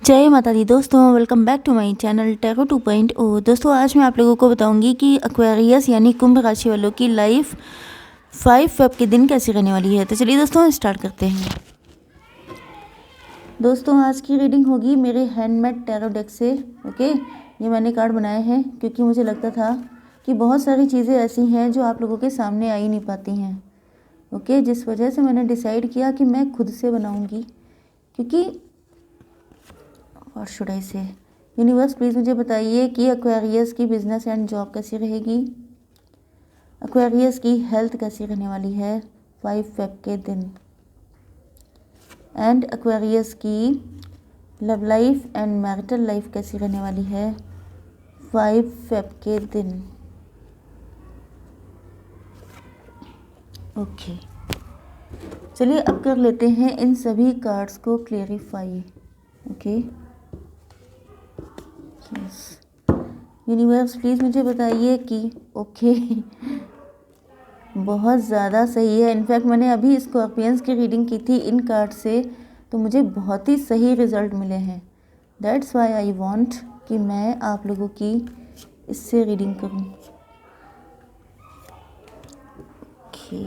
जय माता दी दोस्तों, welcome back to my channel tarot 2.0। दोस्तों आज मैं आप लोगों को बताऊंगी कि एक्वेरियस यानी कुंभ राशि वालों की लाइफ 5 फेब के दिन कैसी रहने वाली है। तो चलिए दोस्तों स्टार्ट करते हैं। दोस्तों आज की रीडिंग होगी मेरे हैंडमेड टैरो डेक से। ओके, ये मैंने कार्ड बनाए हैं क्योंकि मुझे लगता था कि बहुत सारी चीज़ें ऐसी हैं जो आप लोगों के सामने आ ही नहीं पाती हैं। ओके, जिस वजह से मैंने डिसाइड किया कि मैं खुद से बनाऊँगी, क्योंकि और शुड आई से यूनिवर्स प्लीज़ मुझे बताइए कि एक्वेरियस की बिजनेस एंड जॉब कैसी रहेगी, एक्वेरियस की हेल्थ कैसी रहने वाली है 5 फेब के दिन, एंड एक्वेरियस की love life and marital life कैसी रहने वाली है 5 फेब के दिन। ओके, चलिए अब कर लेते हैं इन सभी कार्ड्स को क्लेरिफाई। ओके, यूनिवर्स प्लीज़ मुझे बताइए कि ओके बहुत ज़्यादा सही है। इनफैक्ट मैंने अभी स्कॉर्पियंस की रीडिंग की थी इन कार्ड से, तो मुझे बहुत ही सही रिजल्ट मिले हैं। दैट्स वाई आई वांट कि मैं आप लोगों की इससे रीडिंग करूं। ओके,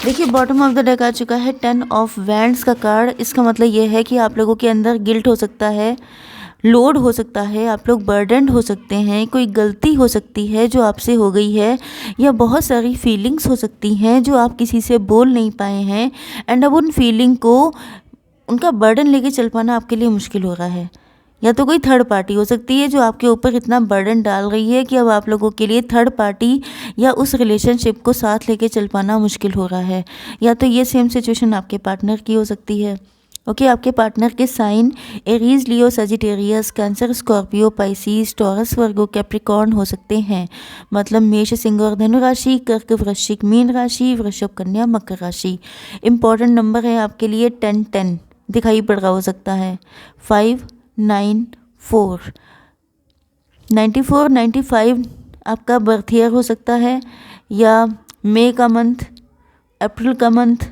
देखिए बॉटम ऑफ द डेक आ चुका है 10 ऑफ वैंड्स का कार्ड। इसका मतलब ये है कि आप लोगों के अंदर गिल्ट हो सकता है, लोड हो सकता है, आप लोग बर्डनड हो सकते हैं, कोई गलती हो सकती है जो आपसे हो गई है, या बहुत सारी फीलिंग्स हो सकती हैं जो आप किसी से बोल नहीं पाए हैं, एंड अब उन फीलिंग को उनका बर्डन लेके चल पाना आपके लिए मुश्किल हो रहा है। या तो कोई थर्ड पार्टी हो सकती है जो आपके ऊपर इतना बर्डन डाल रही है कि अब आप लोगों के लिए थर्ड पार्टी या उस रिलेशनशिप को साथ लेके चल पाना मुश्किल हो रहा है। या तो ये सेम सिचुएशन आपके पार्टनर की हो सकती है। ओके, आपके पार्टनर के sign Aries, Leo, Sagittarius, Cancer, Scorpio, Pisces, Taurus, Virgo, Capricorn हो सकते हैं। मतलब मेष, सिंह और धनु राशि, कर्क, वृश्चिक, मीन राशि, वृषभ, कन्या, मकर राशि। इंपॉर्टेंट नंबर है आपके लिए 10 दिखाई पड़ रहा हो सकता है, 5, 9, 4, 94, 95 आपका बर्थ ईयर हो सकता है, या मई का मंथ, अप्रैल का मंथ,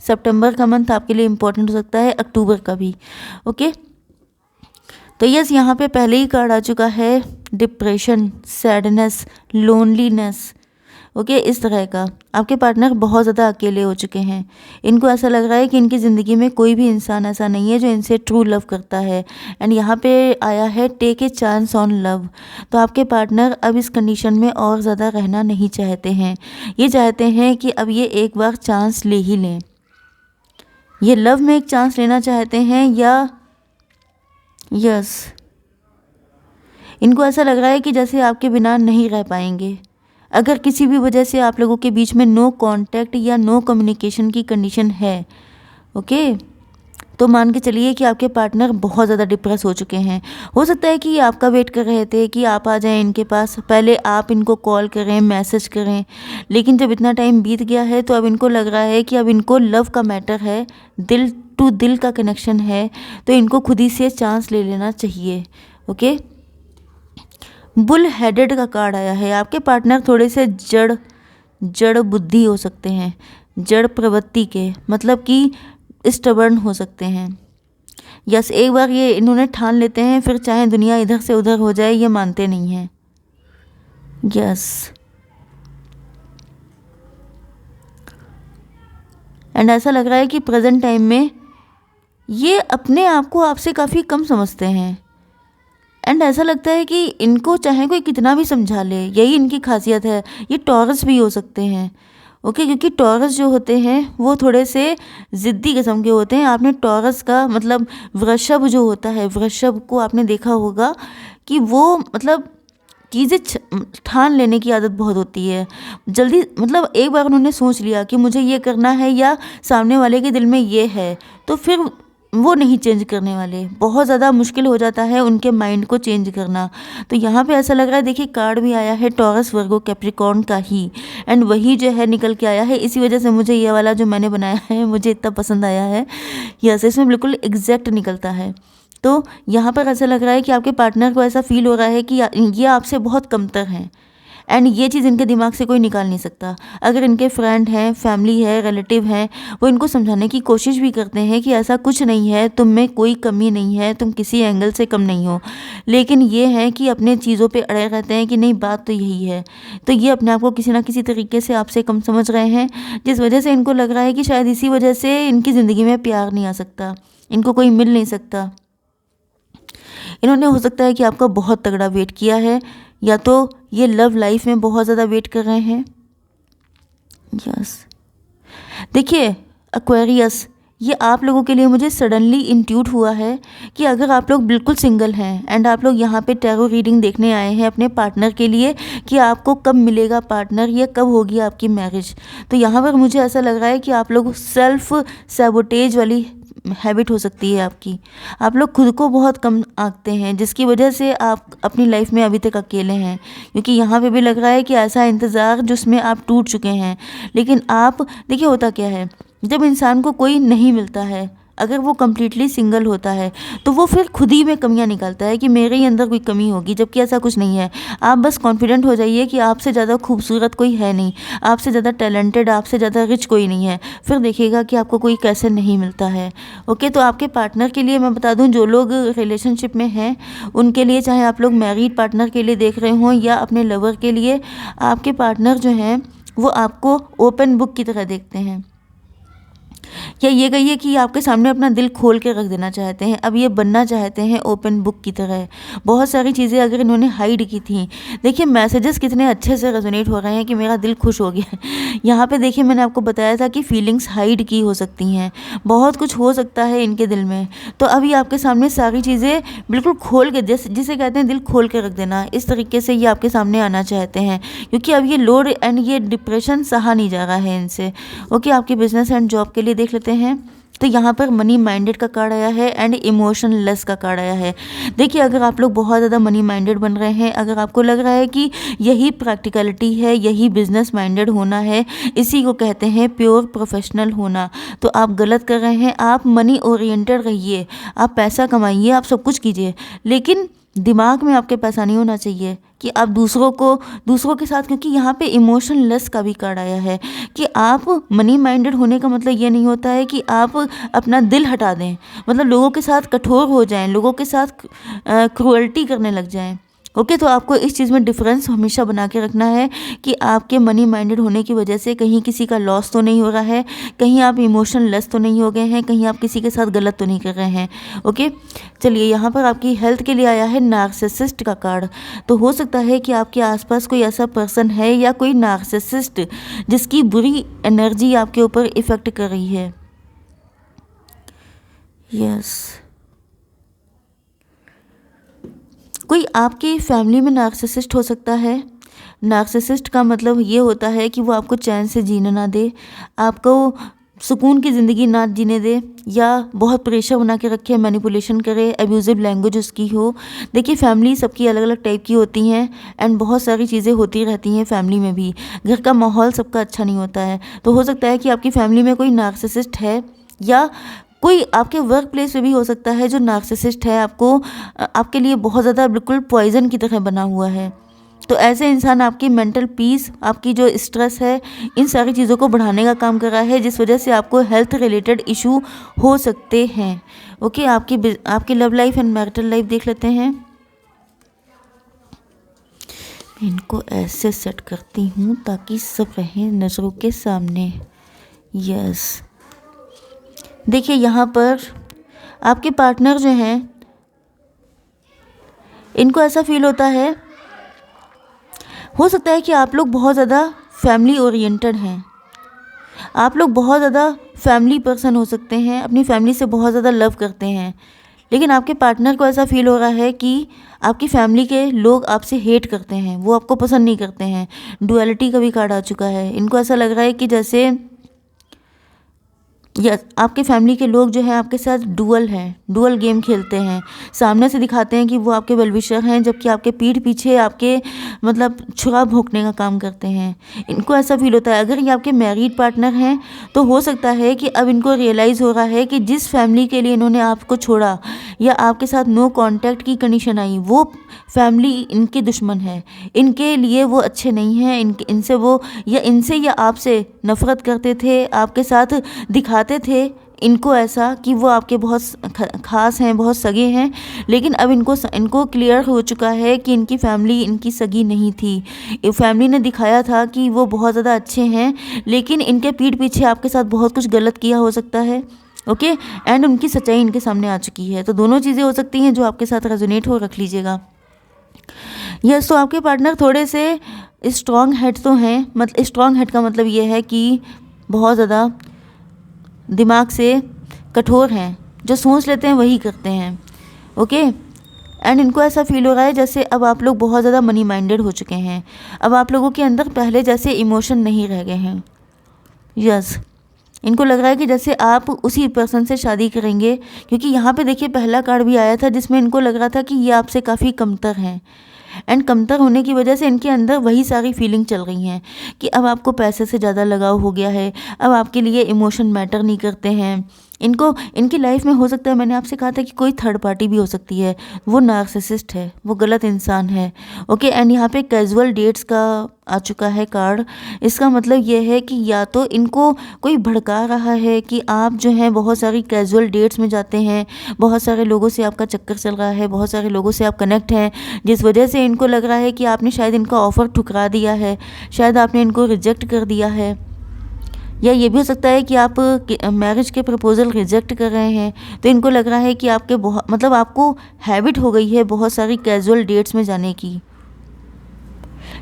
सितंबर का मंथ आपके लिए इम्पोर्टेंट हो सकता है, अक्टूबर का भी। ओके, तो यस यहाँ पे पहले ही कार्ड आ चुका है डिप्रेशन, सैडनेस, लोनलीनेस। ओके, इस तरह का आपके पार्टनर बहुत ज़्यादा अकेले हो चुके हैं। इनको ऐसा लग रहा है कि इनकी ज़िंदगी में कोई भी इंसान ऐसा नहीं है जो इनसे ट्रू लव करता है। एंड यहाँ पे आया है take a chance on love. तो आपके पार्टनर अब इस कंडीशन में और ज़्यादा रहना नहीं चाहते हैं। ये चाहते हैं कि अब ये एक बार चांस ले ही लें। ये लव में एक चांस लेना चाहते हैं, या यस इनको ऐसा लग रहा है कि जैसे आपके बिना नहीं रह पाएंगे। अगर किसी भी वजह से आप लोगों के बीच में नो कांटेक्ट या नो कम्युनिकेशन की कंडीशन है, ओके, तो मान के चलिए कि आपके पार्टनर बहुत ज़्यादा डिप्रेस हो चुके हैं। हो सकता है कि ये आपका वेट कर रहे थे कि आप आ जाएं इनके पास, पहले आप इनको कॉल करें, मैसेज करें, लेकिन जब इतना टाइम बीत गया है तो अब इनको लग रहा है कि अब इनको लव का मैटर है, दिल टू दिल का कनेक्शन है, तो इनको खुद ही से चांस ले लेना चाहिए। ओके, बुल हेडेड का कार्ड आया है। आपके पार्टनर थोड़े से जड़ बुद्धि हो सकते हैं, जड़ प्रवृत्ति के, मतलब कि स्टबर्न हो सकते हैं। यस, एक बार ये इन्होंने ठान लेते हैं, फिर चाहे दुनिया इधर से उधर हो जाए ये मानते नहीं हैं। यस, एंड ऐसा लग रहा है कि प्रेजेंट टाइम में ये अपने आप को आपसे काफ़ी कम समझते हैं। एंड ऐसा लगता है कि इनको चाहे कोई कितना भी समझा ले, यही इनकी खासियत है। ये टॉरस भी हो सकते हैं। ओके, क्योंकि टॉरस जो होते हैं वो थोड़े से ज़िद्दी किस्म के होते हैं। आपने टॉरस का मतलब वृषभ जो होता है, वृषभ को आपने देखा होगा कि वो मतलब चीज़ें ठान लेने की आदत बहुत होती है जल्दी। मतलब एक बार उन्होंने सोच लिया कि मुझे ये करना है या सामने वाले के दिल में ये है, तो फिर वो नहीं चेंज करने वाले। बहुत ज़्यादा मुश्किल हो जाता है उनके माइंड को चेंज करना। तो यहाँ पे ऐसा लग रहा है, देखिए कार्ड भी आया है टॉरस, वर्गो, कैप्रिकॉर्न का ही, एंड वही जो है निकल के आया है। इसी वजह से मुझे ये वाला जो मैंने बनाया है मुझे इतना पसंद आया है। यस, इसमें बिल्कुल एग्जैक्ट निकलता है। तो यहाँ पर ऐसा लग रहा है कि आपके पार्टनर को ऐसा फील हो रहा है कि ये आपसे बहुत कमतर हैं, एंड ये चीज़ इनके दिमाग से कोई निकाल नहीं सकता। अगर इनके फ्रेंड हैं, फैमिली है, रिलेटिव हैं, वो इनको समझाने की कोशिश भी करते हैं कि ऐसा कुछ नहीं है, तुम में कोई कमी नहीं है, तुम किसी एंगल से कम नहीं हो, लेकिन ये है कि अपने चीज़ों पे अड़े रहते हैं कि नहीं बात तो यही है। तो ये अपने आप को किसी ना किसी तरीके से आपसे कम समझ रहे हैं, जिस वजह से इनको लग रहा है कि शायद इसी वजह से इनकी ज़िंदगी में प्यार नहीं आ सकता, इनको कोई मिल नहीं सकता। इन्होंने हो सकता है कि आपका बहुत तगड़ा वेट किया है, या तो ये लव लाइफ में बहुत ज़्यादा वेट कर रहे हैं। यस, देखिए एक्वेरियस, ये आप लोगों के लिए मुझे सडनली इंट्यूट हुआ है कि अगर आप लोग बिल्कुल सिंगल हैं एंड आप लोग यहाँ पे टैरो रीडिंग देखने आए हैं अपने पार्टनर के लिए कि आपको कब मिलेगा पार्टनर या कब होगी आपकी मैरिज, तो यहाँ पर मुझे ऐसा लग रहा है कि आप लोग सेल्फ सैबोटेज वाली हैबिट हो सकती है आपकी। आप लोग खुद को बहुत कम आंकते हैं, जिसकी वजह से आप अपनी लाइफ में अभी तक अकेले हैं, क्योंकि यहाँ पे भी लग रहा है कि ऐसा इंतज़ार जिसमें आप टूट चुके हैं। लेकिन आप देखिए, होता क्या है, जब इंसान को कोई नहीं मिलता है, अगर वो कम्प्लीटली सिंगल होता है, तो वो फिर खुद ही में कमियां निकालता है कि मेरे ही अंदर कोई कमी होगी, जबकि ऐसा कुछ नहीं है। आप बस कॉन्फिडेंट हो जाइए कि आपसे ज़्यादा खूबसूरत कोई है नहीं, आपसे ज़्यादा टैलेंटेड, आपसे ज़्यादा रिच कोई नहीं है, फिर देखिएगा कि आपको कोई कैसे नहीं मिलता है। ओके, तो आपके पार्टनर के लिए मैं बता दूं, जो लोग रिलेशनशिप में हैं उनके लिए, चाहे आप लोग मैरिड पार्टनर के लिए देख रहे हों या अपने लवर के लिए, आपके पार्टनर जो हैं वो आपको ओपन बुक की तरह देखते हैं, या ये कहिए कि आपके सामने अपना दिल खोल के रख देना चाहते हैं। अब ये बनना चाहते हैं ओपन बुक की तरह। बहुत सारी चीज़ें अगर इन्होंने हाइड की थी, देखिए मैसेजेस कितने अच्छे से रेजोनेट हो रहे हैं कि मेरा दिल खुश हो गया। यहाँ पे देखिए, मैंने आपको बताया था कि फीलिंग्स हाइड की हो सकती हैं, बहुत कुछ हो सकता है इनके दिल में। तो अभी आपके सामने सारी चीज़ें बिल्कुल खोल के, जिसे कहते हैं दिल खोल के रख देना, इस तरीके से ये आपके सामने आना चाहते हैं, क्योंकि अब ये लोड एंड ये डिप्रेशन सहा नहीं जा रहा है इनसे। ओके, आपके बिजनेस एंड जॉब के लिए देख लेते हैं। तो यहाँ पर मनी माइंडेड का कार्ड आया है एंड इमोशनलेस का कार्ड आया है। देखिए, अगर आप लोग बहुत ज़्यादा मनी माइंडेड बन रहे हैं, अगर आपको लग रहा है कि यही प्रैक्टिकलिटी है, यही बिजनेस माइंडेड होना है, इसी को कहते हैं प्योर प्रोफेशनल होना, तो आप गलत कर रहे हैं। आप मनी ओरिएंटेड रहिए, आप पैसा कमाइए, आप सब कुछ कीजिए, लेकिन दिमाग में आपके पैसा नहीं होना चाहिए कि आप दूसरों के साथ, क्योंकि यहाँ पे इमोशनलेस का भी कार्ड आया है कि आप मनी माइंडेड होने का मतलब ये नहीं होता है कि आप अपना दिल हटा दें, मतलब लोगों के साथ कठोर हो जाएं, लोगों के साथ क्रूअल्टी करने लग जाएं। ओके, तो आपको इस चीज़ में डिफरेंस हमेशा बना के रखना है कि आपके मनी माइंडेड होने की वजह से कहीं किसी का लॉस तो नहीं हो रहा है, कहीं आप इमोशनलेस तो नहीं हो गए हैं, कहीं आप किसी के साथ गलत तो नहीं कर रहे हैं। ओके, चलिए, यहाँ पर आपकी हेल्थ के लिए आया है नार्सिसिस्ट का कार्ड। तो हो सकता है कि आपके आसपास कोई ऐसा पर्सन है या कोई नार्सिसिस्ट जिसकी बुरी एनर्जी आपके ऊपर इफ़ेक्ट कर रही है। यस, कोई आपकी फैमिली में नार्सिसिस्ट हो सकता है। नार्सिसिस्ट का मतलब ये होता है कि वो आपको चैन से जीने ना दे, आपको सुकून की ज़िंदगी ना जीने दे, या बहुत प्रेशर बना के रखे, मैनिपुलेशन करे, एब्यूजिव लैंग्वेज उसकी हो। देखिए, फैमिली सबकी अलग अलग टाइप की होती हैं एंड बहुत सारी चीज़ें होती रहती हैं फैमिली में भी। घर का माहौल सबका अच्छा नहीं होता है, तो हो सकता है कि आपकी फैमिली में कोई नार्सिसिस्ट है, या कोई आपके वर्क प्लेस पे भी हो सकता है जो नार्सिसिस्ट है, आपके लिए बहुत ज़्यादा बिल्कुल पॉइजन की तरह बना हुआ है। तो ऐसे इंसान आपकी मेंटल पीस, आपकी जो स्ट्रेस है, इन सारी चीज़ों को बढ़ाने का काम कर रहा है, जिस वजह से आपको हेल्थ रिलेटेड इशू हो सकते हैं। ओके, आपकी love life and marital life देख लेते हैं। मैं इनको ऐसे सेट करती हूँ ताकि सब रहें नज़रों के सामने। यस, देखिए, यहाँ पर आपके पार्टनर जो हैं, इनको ऐसा फील होता है, हो सकता है कि आप लोग बहुत ज़्यादा फैमिली ओरिएंटेड हैं, आप लोग बहुत ज़्यादा फैमिली पर्सन हो सकते हैं, अपनी फैमिली से बहुत ज़्यादा लव करते हैं, लेकिन आपके पार्टनर को ऐसा फील हो रहा है कि आपकी फैमिली के लोग आपसे हेट करते हैं, वो आपको पसंद नहीं करते हैं। डुअलिटी का भी कार्ड आ चुका है। इनको ऐसा लग रहा है कि जैसे या आपके फैमिली के लोग जो हैं आपके साथ डुअल गेम खेलते हैं, सामने से दिखाते हैं कि वो आपके वेलविशर हैं, जबकि आपके पीठ पीछे आपके मतलब छुरा भोंकने का काम करते हैं। इनको ऐसा फील होता है। अगर ये आपके मैरिड पार्टनर हैं तो हो सकता है कि अब इनको रियलाइज़ हो रहा है कि जिस फैमिली के लिए इन्होंने आपको छोड़ा या आपके साथ नो कांटेक्ट की कंडीशन आई, वो फैमिली इनके दुश्मन है, इनके लिए वो अच्छे नहीं हैं, इनसे या आपसे नफ़रत करते थे, आपके साथ दिखाते थे इनको ऐसा कि वो आपके बहुत ख़ास हैं, बहुत सगे हैं। लेकिन अब इनको क्लियर हो चुका है कि इनकी फैमिली इनकी सगी नहीं थी। फैमिली ने दिखाया था कि वो बहुत ज़्यादा अच्छे हैं, लेकिन इनके पीठ पीछे आपके साथ बहुत कुछ गलत किया हो सकता है। ओके, एंड उनकी सच्चाई इनके सामने आ चुकी है। तो दोनों चीज़ें हो सकती हैं जो आपके साथ रेजोनेट हो, रख लीजिएगा। यस, तो आपके पार्टनर थोड़े से स्ट्रॉन्ग हेड तो हैं, मतलब स्ट्रॉन्ग हेड का मतलब ये है कि बहुत ज़्यादा दिमाग से कठोर हैं, जो सोच लेते हैं वही करते हैं। ओके, एंड इनको ऐसा फील हो रहा है जैसे अब आप लोग बहुत ज़्यादा मनी माइंडेड हो चुके हैं। अब आप लोगों के अंदर पहले जैसे इमोशन नहीं रह गए हैं। यस, इनको लग रहा है कि जैसे आप उसी पर्सन से शादी करेंगे, क्योंकि यहाँ पे देखिए पहला कार्ड भी आया था जिसमें इनको लग रहा था कि ये आपसे काफ़ी कमतर हैं। एंड कमतर होने की वजह से इनके अंदर वही सारी फीलिंग चल रही हैं कि अब आपको पैसे से ज़्यादा लगाव हो गया है, अब आपके लिए इमोशन मैटर नहीं करते हैं। इनकी लाइफ में हो सकता है, मैंने आपसे कहा था कि कोई थर्ड पार्टी भी हो सकती है, वो नार्सिसिस्ट है, वो गलत इंसान है। ओके, एंड यहाँ पे कैजुअल डेट्स का आ चुका है कार्ड। इसका मतलब ये है कि या तो इनको कोई भड़का रहा है कि आप जो हैं बहुत सारी कैजुअल डेट्स में जाते हैं, बहुत सारे लोगों से आपका चक्कर चल रहा है, बहुत सारे लोगों से आप कनेक्ट हैं, जिस वजह से इनको लग रहा है कि आपने शायद इनका ऑफ़र ठुकरा दिया है, शायद आपने इनको रिजेक्ट कर दिया है। या ये भी हो सकता है कि आप मैरिज के प्रपोज़ल रिजेक्ट कर रहे हैं, तो इनको लग रहा है कि आपको हैबिट हो गई है बहुत सारी कैजुअल डेट्स में जाने की।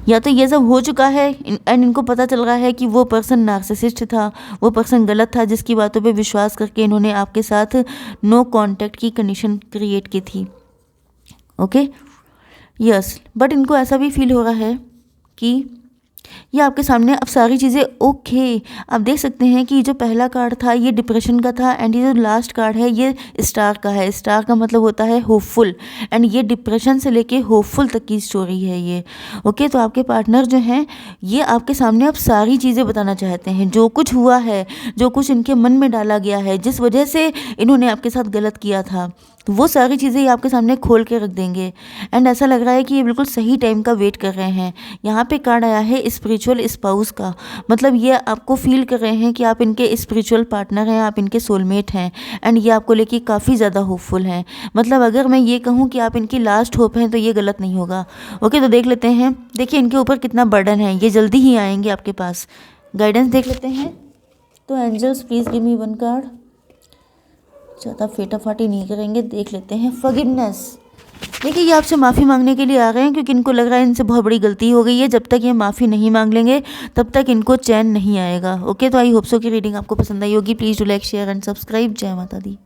या तो ये सब हो चुका है एंड इनको पता चल रहा है कि वो पर्सन नार्सिसिस्ट था, वो पर्सन गलत था, जिसकी बातों पे विश्वास करके इन्होंने आपके साथ नो कांटेक्ट की कंडीशन क्रिएट की थी। ओके, यस, बट इनको ऐसा भी फील हो रहा है कि ये आपके सामने अब सारी चीज़ें ओके। आप देख सकते हैं कि जो पहला कार्ड था ये डिप्रेशन का था, एंड ये जो लास्ट कार्ड है ये स्टार का है। स्टार का मतलब होता है होपफुल, एंड ये डिप्रेशन से लेके होपफुल तक की स्टोरी है ये। ओके, तो आपके पार्टनर जो हैं ये आपके सामने अब सारी चीज़ें बताना चाहते हैं, जो कुछ हुआ है, जो कुछ इनके मन में डाला गया है, जिस वजह से इन्होंने आपके साथ गलत किया था, तो वो सारी चीज़ें ये आपके सामने खोल के रख देंगे। एंड ऐसा लग रहा है कि ये बिल्कुल सही टाइम का वेट कर रहे हैं। यहाँ पे कार्ड आया है स्पिरिचुअल स्पाउस का, मतलब ये आपको फील कर रहे हैं कि आप इनके स्पिरिचुअल पार्टनर हैं, आप इनके सोलमेट हैं, एंड ये आपको लेके काफ़ी ज़्यादा होपफुल हैं। मतलब अगर मैं ये कहूँ कि आप इनकी लास्ट होप हैं तो ये गलत नहीं होगा। ओके, तो देख लेते हैं, देखिए इनके ऊपर कितना बर्डन है, ये जल्दी ही आएंगे आपके पास। गाइडेंस देख लेते हैं। तो angels please give me one card. ज़्यादा फेटाफाटी नहीं करेंगे, देख लेते हैं फॉरगिवनेस। देखिए ये आपसे माफ़ी मांगने के लिए आ रहे हैं, क्योंकि इनको लग रहा है इनसे बहुत बड़ी गलती हो गई है। जब तक ये माफ़ी नहीं मांग लेंगे तब तक इनको चैन नहीं आएगा। ओके, तो आई होप सो की रीडिंग आपको पसंद आई होगी। Please do like, share and subscribe. जय माता दी।